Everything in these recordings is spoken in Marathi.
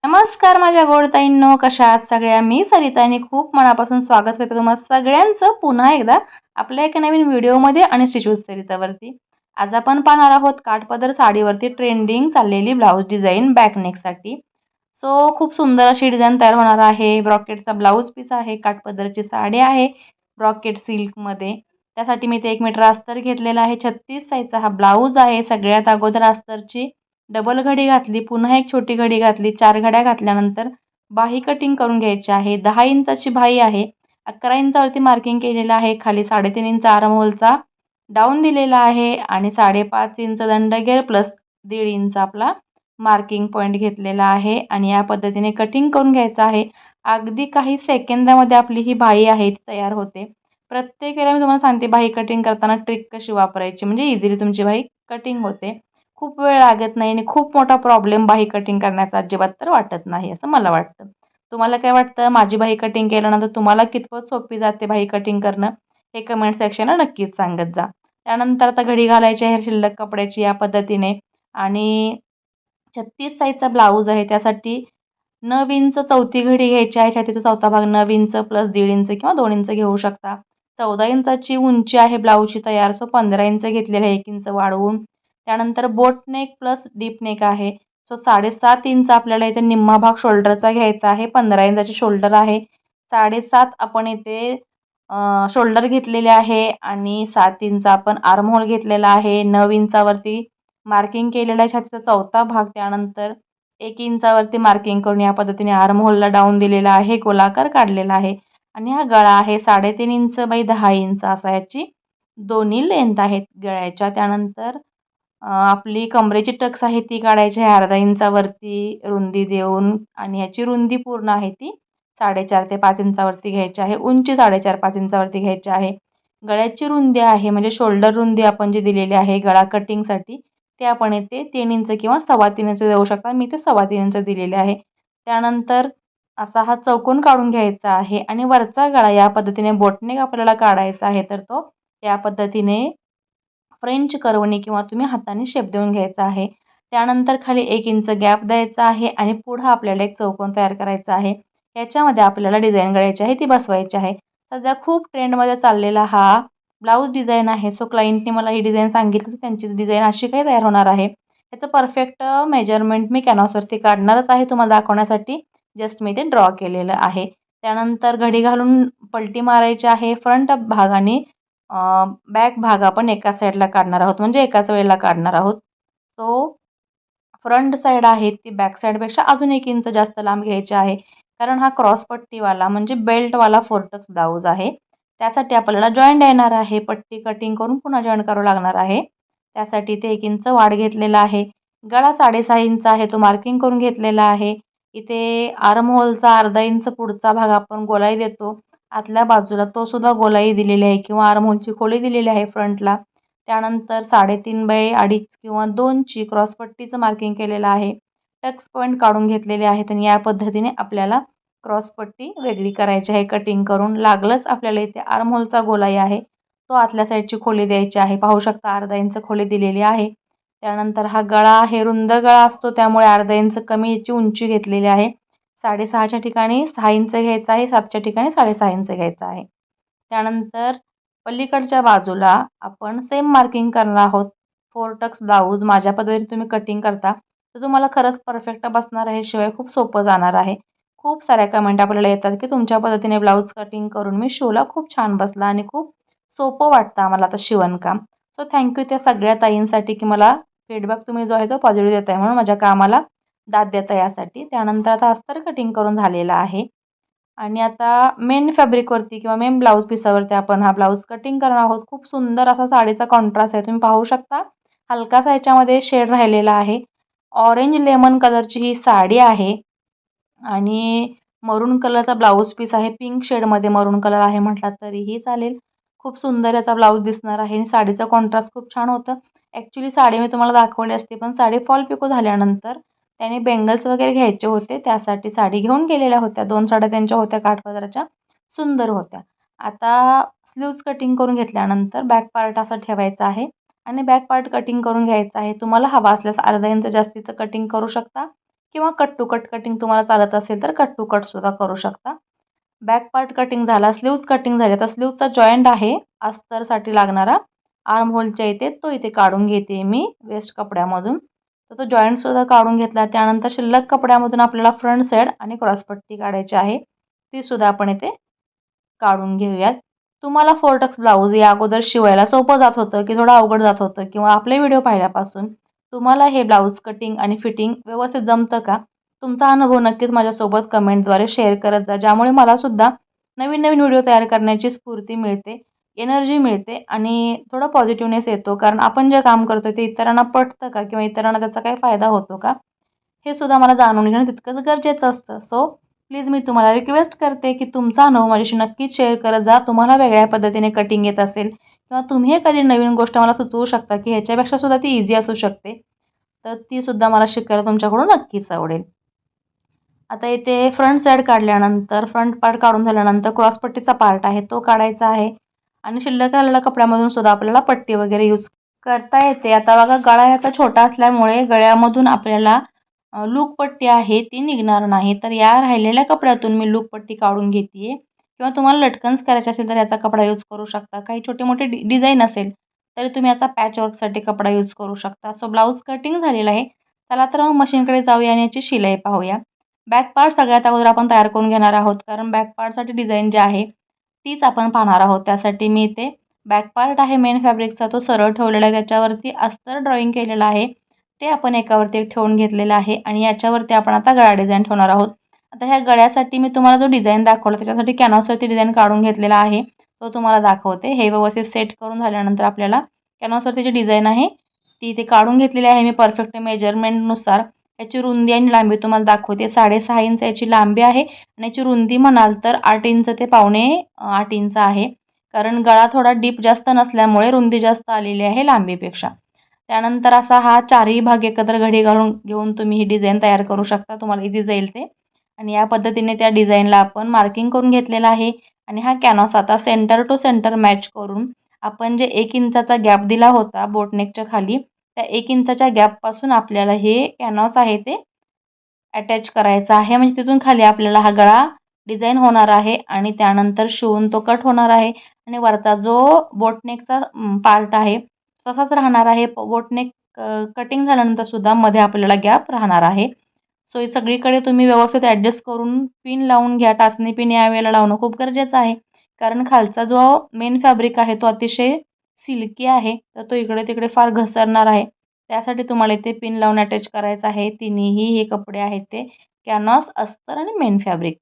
नमस्कार माझ्या गोडताईंनो, कशा आहात सगळ्या? मी सरिता आणि खूप मनापासून स्वागत करते तुम्हा सगळ्यांचं पुन्हा एकदा आपल्या एका नवीन व्हिडिओमध्ये आणि स्टिच विथ सरितावरती. आज आपण पाहणार आहोत काठपदर साडीवरती ट्रेंडिंग चाललेली ब्लाऊज डिझाईन बॅकनेकसाठी. खूप सुंदर अशी डिझाईन तयार होणार आहे. ब्रॉकेटचा ब्लाऊज पीस आहे, काठपदरची साडी आहे ब्रॉकेट सिल्कमध्ये. त्यासाठी मी ते 1 मीटर अस्तर घेतलेला आहे. 36 साईजचा हा ब्लाऊज आहे. सगळ्यात अगोदर अस्तरची डबल घडी घातली, पुन्हा एक छोटी घडी घातली, 4 घड्या घातल्यानंतर बाही कटिंग करून घ्यायची आहे. 10 इंचाची बाही आहे. 11 इंचावरती मार्किंग केलेलं आहे. खाली 3.5 इंच आर्महोलचा डाऊन दिलेला आहे आणि 5.5 इंच दंडगेर प्लस 1.5 इंच आपला मार्किंग पॉईंट घेतलेला आहे आणि या पद्धतीने कटिंग करून घ्यायचं आहे. अगदी काही सेकंदामध्ये आपली ही बाही आहे ती तयार होते. प्रत्येक वेळेला मी तुम्हाला सांगते बाही कटिंग करताना ट्रिक कशी वापरायची म्हणजे इझिली तुमची बाही कटिंग होते. खूप वेळ लागत नाही आणि खूप मोठा प्रॉब्लेम बाही कटिंग करण्याचा अजिबात तर वाटत नाही असं मला वाटतं. तुम्हाला काय वाटतं? माझी बाही कटिंग केल्यानंतर तुम्हाला कितपत सोपी जाते बाही कटिंग करणं? हे कमेंट सेक्शनला नक्कीच सांगत जा. त्यानंतर आता घडी घालायची आहे शिल्लक कपड्याची या पद्धतीने आणि 36 साईजचा ब्लाऊज आहे त्यासाठी 9 इंच चौथी घडी घ्यायची आहे. छातीचा चौथा भाग 9 इंच प्लस 1.5 इंच किंवा 2 इंच घेऊ शकता. 14 इंचाची उंची आहे ब्लाऊजची तयार. 15 इंच घेतलेलं आहे 1 इंच वाढवून. त्यानंतर बोट नेक प्लस डीप नेक आहे. 7.5 इंच आपल्याला इथे निम्मा भाग शोल्डरचा घ्यायचा आहे. 15 इंचाची शोल्डर आहे. 7.5 आपण इथे शोल्डर घेतलेले आहे आणि 7 इंच आपण आर्महोल घेतलेला आहे. 9 इंचावरती मार्किंग केलेला आहे छातीचा चौथा भाग. त्यानंतर 1 इंचावरती मार्किंग करून या पद्धतीने आर्महोलला डाऊन दिलेला आहे. गोलाकार काढलेला आहे आणि हा गळा आहे 3.5 इंच बाय 10 इंच असा याची दोन्ही लेंथ आहेत गळ्याच्या. त्यानंतर आपली कमरेची टक्स आहे ती काढायची आहे 1/2 इंचावरती रुंदी देऊन आणि याची रुंदी पूर्ण आहे ती 4.5 ते 5 इंचावरती घ्यायची आहे. उंची 4.5-5 इंचावरती घ्यायची आहे. गळ्याची रुंदी आहे म्हणजे शोल्डर रुंदी आपण जी दिलेली आहे गळा कटिंगसाठी ते आपण इथे 3 इंच किंवा 3.25 इंच देऊ शकता. मी ते 3.25 इंच दिलेले आहे. त्यानंतर असा हा चौकोन काढून घ्यायचा आहे आणि वरचा गळा या पद्धतीने बोटनेक आपल्याला काढायचा आहे तर तो या पद्धतीने फ्रेंच कर्वनी किंवा तुम्ही हाताने शेप देऊन घ्यायचा आहे. त्यानंतर खाली 1 इंच गॅप द्यायचा आहे आणि पुढं आपल्याला एक चौकोन तयार करायचा आहे. याच्यामध्ये आपल्याला डिझाईन करायची आहे ती बसवायची आहे. सध्या खूप ट्रेंडमध्ये चाललेला हा ब्लाऊज डिझाईन आहे. क्लायंटने मला ही डिझाईन सांगितली तर त्यांचीच डिझाईन अशी काही तयार होणार आहे. याचं परफेक्ट मेजरमेंट मी कॅनव्हासवरती काढणारच आहे तुम्हाला दाखवण्यासाठी. जस्ट मी ते ड्रॉ केलेलं आहे. त्यानंतर घडी घालून पलटी मारायची आहे. फ्रंट भाग आणि बॅक भाग आपण एकाच साईडला काढणार आहोत म्हणजे एकाच वेळेला काढणार आहोत. फ्रंट साईड आहे ती बॅक साईडपेक्षा अजून 1 इंच जास्त लांब घ्यायची आहे. कारण हा क्रॉस पट्टीवाला म्हणजे बेल्टवाला 4 टक्स ब्लाऊज आहे. त्यासाठी आपल्याला जॉइंट येणार आहे. पट्टी कटिंग करून पुन्हा जॉईन करावं लागणार आहे. त्यासाठी इथे 1 इंच वाढ घेतलेला आहे. गळा 6.5 इंच आहे तो मार्किंग करून घेतलेला आहे. इथे आर्महोलचा 1/2 इंच पुढचा भाग आपण गोलाई देतो. आतल्या बाजूला तो सुद्धा गोलाई दिलेली आहे किंवा आर्महोलची खोली दिलेली आहे फ्रंटला. त्यानंतर 3.5 बाय 2.5 किंवा 2ची क्रॉसपट्टीचं मार्किंग केलेलं आहे. टक्स पॉईंट काढून घेतलेले आहेत आणि या पद्धतीने आपल्याला क्रॉसपट्टी वेगळी करायची आहे कटिंग करून. लागलंच आपल्याला इथे आर्महोलचा गोलाई आहे तो आतल्या साईडची खोली द्यायची आहे. पाहू शकता 1/2 इंच खोली दिलेली आहे. त्यानंतर हा गळा आहे रुंद गळा असतो त्यामुळे 1/2 इंच कमी याची उंची घेतलेली आहे. 6.5च्या ठिकाणी 6 इंच घ्यायचं आहे. 7च्या ठिकाणी 6.5 इंच घ्यायचं आहे. त्यानंतर पलीकडच्या बाजूला आपण सेम मार्किंग करणार आहोत. 4 टक्स ब्लाऊज माझ्या पद्धतीने तुम्ही कटिंग करता तर तुम्हाला खरंच परफेक्ट बसणार आहे. शिवाय खूप सोपं जाणार आहे. खूप साऱ्या कमेंट आपल्याला येतात की तुमच्या पद्धतीने ब्लाऊज कटिंग करून मी शिवला, खूप छान बसला आणि खूप सोपं वाटतं आम्हाला आता शिवणकाम. थँक्यू त्या सगळ्या ताईंसाठी की मला फीडबॅक तुम्ही जो आहे तो पॉझिटिव्ह देताय म्हणून माझ्या कामाला दाद देता यासाठी. त्यानंतर आता अस्तर कटिंग करून झालेलं आहे आणि आता मेन फॅब्रिकवरती किंवा मेन ब्लाऊज पीसावरती आपण हा ब्लाऊज कटिंग करणार आहोत. खूप सुंदर असा साडीचा कॉन्ट्रास्ट आहे तुम्ही पाहू शकता. हलकासा याच्यामध्ये शेड राहिलेला आहे. ऑरेंज लेमन कलरची ही साडी आहे आणि मरून कलरचा ब्लाऊज पीस आहे. पिंक शेडमध्ये मरून कलर आहे म्हटला तरीही चालेल. खूप सुंदर याचा ब्लाऊज दिसणार आहे आणि साडीचा कॉन्ट्रास्ट खूप छान होतं. ॲक्च्युली साडी मी तुम्हाला दाखवली असते पण साडी फॉल पिको झाल्यानंतर त्याने बेंगल्स वगैरे घ्यायचे होते त्यासाठी साडी घेऊन गेलेल्या होत्या. 2 साड्या त्यांच्या होत्या काठपदराच्या, सुंदर होत्या. आता स्लीव्ज कटिंग करून घेतल्यानंतर बॅक पार्ट असा ठेवायचा आहे आणि बॅक पार्ट कटिंग करून घ्यायचा आहे. तुम्हाला हवा असल्यास 1/2 इंच जास्तीचं कटिंग करू शकता किंवा कट टू कट कटिंग तुम्हाला चालत असेल तर कट टू कटसुद्धा करू शकता. बॅक पार्ट कटिंग झाला, स्लीव्ज कटिंग झाली. आता स्लीव्जचा जॉईंट आहे अस्तरसाठी लागणारा आर्म होलच्या इथे, तो इथे काढून घेते मी वेस्ट कपड्यामधून. तर तो जॉईंटसुद्धा काढून घेतला. त्यानंतर शिल्लक कपड्यामधून आपल्याला फ्रंट साईड आणि क्रॉसपट्टी काढायची आहे, तीसुद्धा आपण इथे काढून घेऊयात. तुम्हाला 4 टक्स ब्लाऊज या अगोदर शिवायला सोपं जात होतं की थोडं अवघड जात होतं, किंवा आपले व्हिडिओ पाहिल्यापासून तुम्हाला हे ब्लाऊज कटिंग आणि फिटिंग व्यवस्थित जमतं का? तुमचा अनुभव नक्कीच माझ्यासोबत कमेंटद्वारे शेअर करत जा, ज्यामुळे मलासुद्धा नवीन नवीन व्हिडिओ तयार करण्याची स्फूर्ती मिळते, एनर्जी मिळते आणि थोडा पॉझिटिव्हनेस येतो. कारण आपण जे काम करतो ते इतरांना पटतं का, किंवा इतरांना त्याचा काही फायदा होतो का, हे सुद्धा मला जाणून घेणं तितकंच गरजेचं असतं. सो प्लीज मी तुम्हाला रिक्वेस्ट करते की तुमचा अनुभव माझ्याशी नक्कीच शेअर करत जा. तुम्हाला वेगळ्या पद्धतीने कटिंग येत असेल, किंवा तुम्ही एखादी नवीन गोष्ट मला सुचवू शकता की ह्याच्यापेक्षा सुद्धा ती इझी असू शकते, तर ती सुद्धा मला शिकायला तुमच्याकडून नक्कीच आवडेल. आता इथे फ्रंट साईड काढल्यानंतर, फ्रंट पार्ट काढून झाल्यानंतर क्रॉसपट्टीचा पार्ट आहे तो काढायचा आहे, आणि शिल्लक राहिलेल्या कपड्यामधून सुद्धा आपल्याला पट्टी वगैरे यूज करता येते. आता बघा, गळा आता छोटा असल्यामुळे गळ्यामधून आपल्याला लूक पट्टी आहे ती निघणार नाही. तर या राहिलेल्या कपड्यातून मी लूक पट्टी काढून घेते, किंवा तुम्हाला लटकन्स करायचे असेल तर याचा कपडा यूज करू शकता. काही छोटे मोठे डिझाईन असेल तरी तुम्ही आता पॅचवर्कसाठी कपडा यूज करू शकता. सो ब्लाऊज कटिंग झालेला आहे. चला तर मग मशीनकडे जाऊया आणि याची शिलाई पाहूया. बॅक पार्ट सगळ्यात अगोदर आपण तयार करून घेणार आहोत, कारण बॅक पार्टसाठी डिझाईन जी आहे तीच आपण पाहणार आहोत. त्यासाठी मी इथे बॅक पार्ट आहे मेन फॅब्रिकचा, तो सरळ ठेवलेला आहे. त्याच्यावरती अस्तर ड्रॉइंग केलेलं आहे, ते आपण एकावरती ठेवून घेतलेलं आहे, आणि याच्यावरती आपण आता गळा डिझाईन ठेवणार आहोत. आता ह्या गळ्यासाठी मी तुम्हाला जो डिझाईन दाखवला त्याच्यासाठी कॅनव्हासवरती डिझाईन काढून घेतलेला आहे, तो तुम्हाला दाखवते. हे व्यवस्थित सेट करून झाल्यानंतर आपल्याला कॅनव्हासवरती जी डिझाईन आहे ती इथे काढून घेतलेली आहे मी परफेक्ट मेजरमेंटनुसार. याची रुंदी आणि लांबी तुम्हाला दाखवते. 6.5 इंच याची लांबी आहे, आणि याची रुंदी म्हणाल तर 8 इंच ते पावणे 8 इंच आहे. कारण गळा थोडा डीप जास्त नसल्यामुळे रुंदी जास्त आलेली आहे लांबीपेक्षा. त्यानंतर असा हा चारही भाग एकत्र घडी घालून घेऊन तुम्ही ही डिझाईन तयार करू शकता, तुम्हाला इझी जाईल ते. आणि या पद्धतीने त्या डिझाईनला आपण मार्किंग करून घेतलेलं आहे, आणि हा कॅनव्हास आता सेंटर टू सेंटर मॅच करून आपण जे 1 इंचाचा गॅप दिला होता बोटनेकच्या खाली, त्या 1 इंचाच्या गॅपपासून आपल्याला हे कॅनव्हास आहे ते अटॅच करायचा आहे. म्हणजे तिथून खाली आपल्याला हा गळा डिझाईन होणार आहे, आणि त्यानंतर शिवून तो कट होणार आहे, आणि वरचा जो बोटनेकचा पार्ट आहे तसाच राहणार आहे. बोटनेक कटिंग झाल्यानंतर सुद्धा मध्ये आपल्याला गॅप राहणार आहे. सो हे सगळीकडे तुम्ही व्यवस्थित ॲडजस्ट करून पिन लावून घ्या. टाचणी पिन यावेळेला लावणं खूप गरजेचं आहे, कारण खालचा जो मेन फॅब्रिक आहे तो अतिशय सिल्की आहे, तर तो इकडे तिकडे फार घसरणार आहे. त्यासाठी तुम्हाला इथे पिन लावून अटॅच करायचं आहे. तिन्हीही हे कपडे आहेत ते कॅनव्हास, अस्तर आणि मेन फॅब्रिक.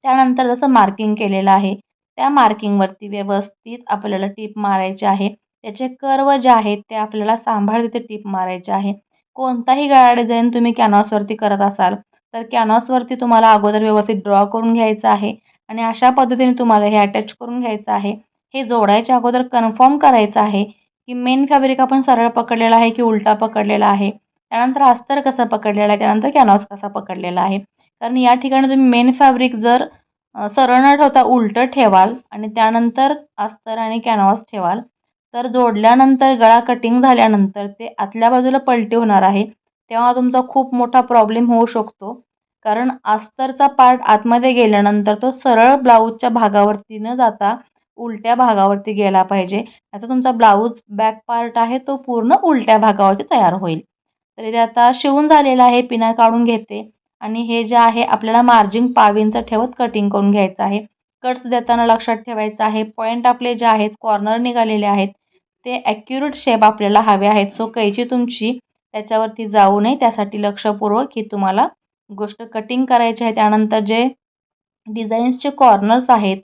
त्यानंतर जसं मार्किंग केलेलं आहे त्या मार्किंगवरती व्यवस्थित आपल्याला टीप मारायची आहे. त्याचे कर्व जे आहेत ते आपल्याला सांभाळ तिथे टीप मारायचे आहे. कोणताही गळा डिझाईन तुम्ही कॅनव्हासवरती करत असाल तर कॅनव्हासवरती तुम्हाला अगोदर व्यवस्थित ड्रॉ करून घ्यायचं आहे, आणि अशा पद्धतीने तुम्हाला हे अटॅच करून घ्यायचं आहे. हे जोडायच्या अगोदर कन्फर्म करायचं आहे की मेन फॅब्रिक आपण सरळ पकडलेला आहे की उलटा पकडलेला आहे. त्यानंतर अस्तर कसं पकडलेलं आहे, त्यानंतर कॅनव्हास कसा पकडलेला आहे. कारण या ठिकाणी तुम्ही मेन फॅब्रिक जर सरळ न ठेवता उलटं ठेवाल आणि त्यानंतर अस्तर आणि कॅनव्हास ठेवाल, तर जोडल्यानंतर गळा कटिंग झाल्यानंतर ते आतल्या बाजूला पलटी होणार आहे. तेव्हा तुमचा खूप मोठा प्रॉब्लेम होऊ शकतो. कारण अस्तरचा पार्ट आतमध्ये गेल्यानंतर तो सरळ ब्लाऊजच्या भागावरती न जाता उलट्या भागावरती गेला पाहिजे. आता तुमचा ब्लाऊज बॅक पार्ट आहे तो पूर्ण उलट्या भागावरती तयार होईल. तर इथे आता शिवून झालेला आहे, पिना काढून घेते, आणि हे जे आहे आपल्याला मार्जिन पाव ठेवत कटिंग करून घ्यायचं आहे. कट्स देताना लक्षात ठेवायचं आहे, पॉईंट आपले जे आहेत कॉर्नर निघालेले आहेत ते ॲक्युरेट शेप आपल्याला हवे आहेत. सो कैची तुमची त्याच्यावरती जाऊ नये, त्यासाठी लक्षपूर्वक ही तुम्हाला गोष्ट कटिंग करायची आहे. त्यानंतर जे डिझाईन्सचे कॉर्नर्स आहेत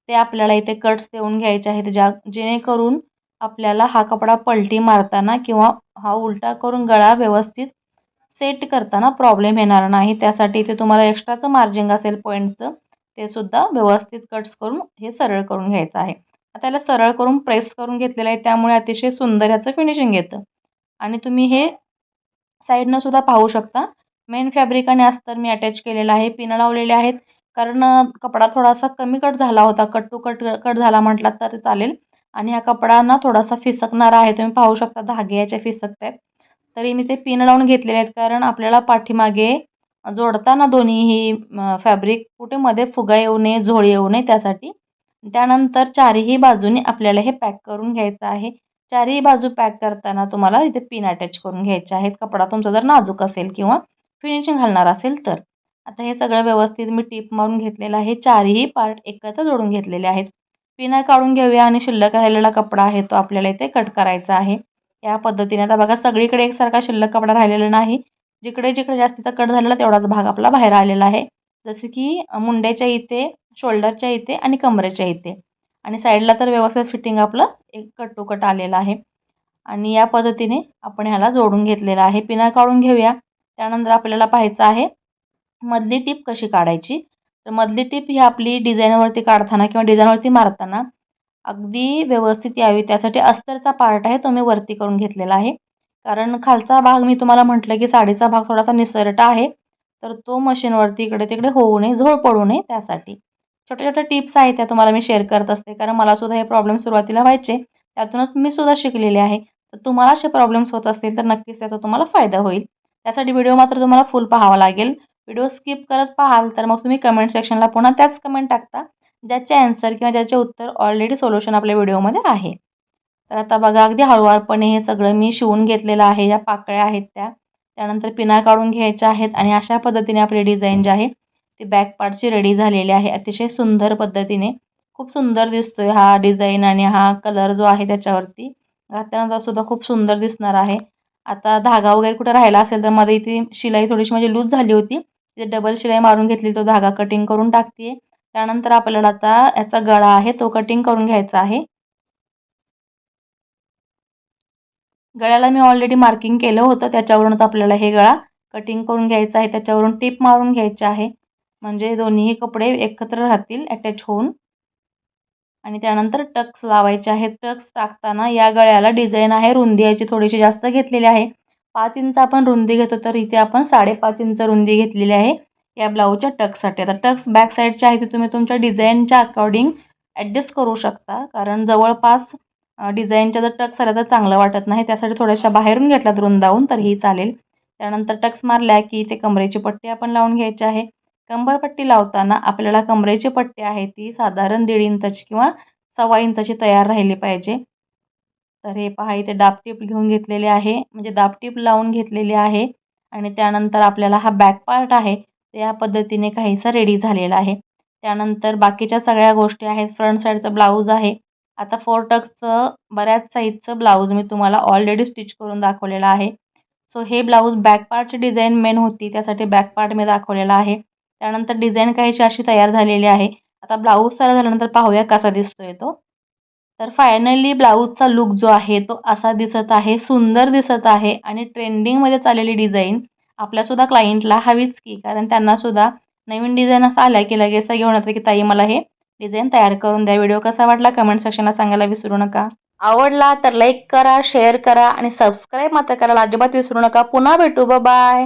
ते आपल्याला इथे कट्स देऊन घ्यायचे आहेत, जेणेकरून आपल्याला हा कपडा पलटी मारताना किंवा हा उलटा करून गळा व्यवस्थित सेट करताना प्रॉब्लेम येणार नाही. त्यासाठी इथे तुम्हाला एक्स्ट्राचं मार्जिन असेल पॉईंटचं, ते सुद्धा व्यवस्थित कट्स करून हे सरळ करून घ्यायचं आहे. आता याला सरळ करून प्रेस करून घेतलेलं आहे, त्यामुळे अतिशय सुंदर याचं फिनिशिंग येतं. आणि तुम्ही हे साईडनं सुद्धा पाहू शकता. मेन फॅब्रिक आणि अस्तर मी अटॅच केलेलं आहे, पिनं लावलेले आहेत. कारण कपडा थोडासा कमी कट झाला होता, कट टू कट कट झाला म्हटला तर चालेल. आणि हा कपडा ना थोडासा फिसकणारा आहे, तुम्ही पाहू शकता धागे याचे फिसकत आहेत. तरी मी ते पिन लावून घेतलेले आहेत, कारण आपल्याला पाठीमागे जोडताना दोन्हीही फॅब्रिक कुठे मध्ये फुगा येऊ नये, झोळ येऊ नये त्यासाठी. त्यानंतर चारही बाजूनी आपल्याला हे पॅक करून घ्यायचं आहे. चारही बाजू पॅक करताना तुम्हाला इथे पिन अटॅच करून घ्यायचे आहेत. कपडा तुमचा जर नाजूक असेल किंवा फिनिशिंग घालणार असेल तर. आता हे सगळं व्यवस्थित मी टीप मारून घेतलेलं आहे. चारही पार्ट एकत्र जोडून घेतलेले आहेत. पिना काढून घेऊया आणि शिल्लक राहिलेला कपडा आहे तो आपल्याला इथे कट करायचा आहे. या पद्धतीने आता बघा सगळीकडे एकसारखा शिल्लक कपडा राहिलेला नाही. जिकडे जिकडे जास्तीचा कट झालेला तेवढाच भाग आपला बाहेर आलेला आहे. जसे की मुंड्याच्या इथे, शोल्डरच्या इथे आणि कमरेच्या इथे. आणि साईडला तर व्यवस्थित फिटिंग आपलं एक कट टू कट आलेलं आहे. आणि या पद्धतीने आपण ह्याला जोडून घेतलेला आहे. पिना काढून घेऊया. त्यानंतर आपल्याला पाहायचं आहे मधली टीप कशी काढायची. तर मधली टीप ही आपली डिझाईनवरती काढताना किंवा डिझाईनवरती मारताना अगदी व्यवस्थित यावी त्यासाठी अस्तरचा पार्ट आहे तो मी वरती करून घेतलेला आहे. कारण खालचा भाग मी तुम्हाला म्हटलं की साडीचा भाग थोडासा निसरटा आहे. तर तो मशीनवरती इकडे तिकडे होऊ नये, झोळ पडू नये त्यासाठी. छोट्या छोट्या टिप्स आहेत त्या तुम्हाला मी शेअर करत असते कारण मला सुद्धा हे प्रॉब्लेम सुरुवातीला व्हायचे. त्यातूनच मी सुद्धा शिकलेले आहे. तर तुम्हाला असे प्रॉब्लेम्स होत असतील तर नक्कीच त्याचा तुम्हाला फायदा होईल. त्यासाठी व्हिडिओ मात्र तुम्हाला फुल पाहावा लागेल. व्हिडिओ स्किप करत पाहाल तर मग तुम्ही कमेंट सेक्शनला पुन्हा त्याच कमेंट टाकता ज्याचे आन्सर किंवा ज्याचे उत्तर ऑलरेडी सोल्युशन आपल्या व्हिडिओमध्ये आहे. तर आता बघा अगदी हळूवारपणे हे सगळं मी शिवून घेतलेलं आहे. ज्या पाकळ्या आहेत त्या. त्यानंतर पिना काढून घ्यायच्या आहेत आणि अशा पद्धतीने आपली डिझाईन जी आहे ती बॅक पार्टची रेडी झालेली आहे. अतिशय सुंदर पद्धतीने. खूप सुंदर दिसतोय हा डिझाईन आणि हा कलर जो आहे त्याच्यावरती. घातल्यानंतर सुद्धा खूप सुंदर दिसणार आहे. आता धागा वगैरे कुठे राहिला असेल तर मध्ये इथे शिलाई थोडीशी माझी लूज झाली होती. तिथे डबल शिलाई मारून घेतली तो धागा कटिंग करून टाकते. त्यानंतर आपल्याला आता याचा गळा आहे तो कटिंग करून घ्यायचा आहे. गळ्याला मी ऑलरेडी मार्किंग केलं होतं त्याच्यावरूनच आपल्याला हे गळा कटिंग करून घ्यायचा आहे. त्याच्यावरून टीप मारून घ्यायची आहे. म्हणजे दोन्ही कपडे एकत्र राहतील अटॅच होऊन. आणि त्यानंतर टक्स लावायचे आहेत. टक्स टाकताना या गळ्याला डिझाईन आहे रुंदी याची थोडीशी जास्त घेतलेली आहे. 5 इंच आपण रुंदी घेतो तर इथे आपण 5.5 इंच रुंदी घेतलेली आहे या ब्लाऊजच्या टक्ससाठी. आता टक्स बॅक साईडचे आहे ते तुम्ही तुमच्या डिझाईनच्या अकॉर्डिंग ॲडजस्ट करू शकता. कारण जवळपास डिझाईनच्या जर टक्स आल्या तर चांगलं वाटत नाही. त्यासाठी थोड्याशा बाहेरून घेतल्यात रुंदावून तरीही चालेल. त्यानंतर टक्स मारल्या की इथे कमरेची पट्टी आपण लावून घ्यायची आहे. कंबरपट्टी लावताना आपल्याला कमरेची पट्टी आहे ती साधारण 1.5 इंचाची किंवा 1.25 इंचाची तयार राहिली पाहिजे. तर हे पहा इथे दाबटीप घेऊन घेतलेले आहे म्हणजे दाबटीप लावून घेतलेली आहे. आणि त्यानंतर आपल्याला हा बॅक पार्ट आहे तो या पद्धतीने काहीसा रेडी झालेला आहे. त्यानंतर बाकीच्या सगळ्या गोष्टी आहेत. फ्रंट साईडचं ब्लाऊज आहे. आता 4 टक्सचं बऱ्याच साईजचं ब्लाऊज मी तुम्हाला ऑलरेडी स्टिच करून दाखवलेलं आहे. सो हे ब्लाऊज बॅक पार्टची डिझाईन मेन होती त्यासाठी बॅक पार्ट मी दाखवलेला आहे. त्यानंतर डिझाईन काहीशी अशी तयार झालेली आहे. आता ब्लाऊज तयार झाल्यानंतर पाहूया कसा दिसतोय तो. तर फायनली ब्लाऊजचा लूक जो आहे तो असा दिसत आहे. सुंदर दिसत आहे आणि ट्रेंडिंगमध्ये चाललेली डिझाईन आपल्यासुद्धा क्लायंटला हवीच की कारण त्यांनासुद्धा नवीन डिझाईन असं आल्या की लगेच घेऊन येतात की ताई मला हे डिझाईन तयार करून द्या. व्हिडिओ कसा वाटला कमेंट सेक्शनला सांगायला विसरू नका. आवडला तर लाईक करा, शेअर करा आणि सबस्क्राईब मात्र करायला अजिबात विसरू नका. पुन्हा भेटू. बाय.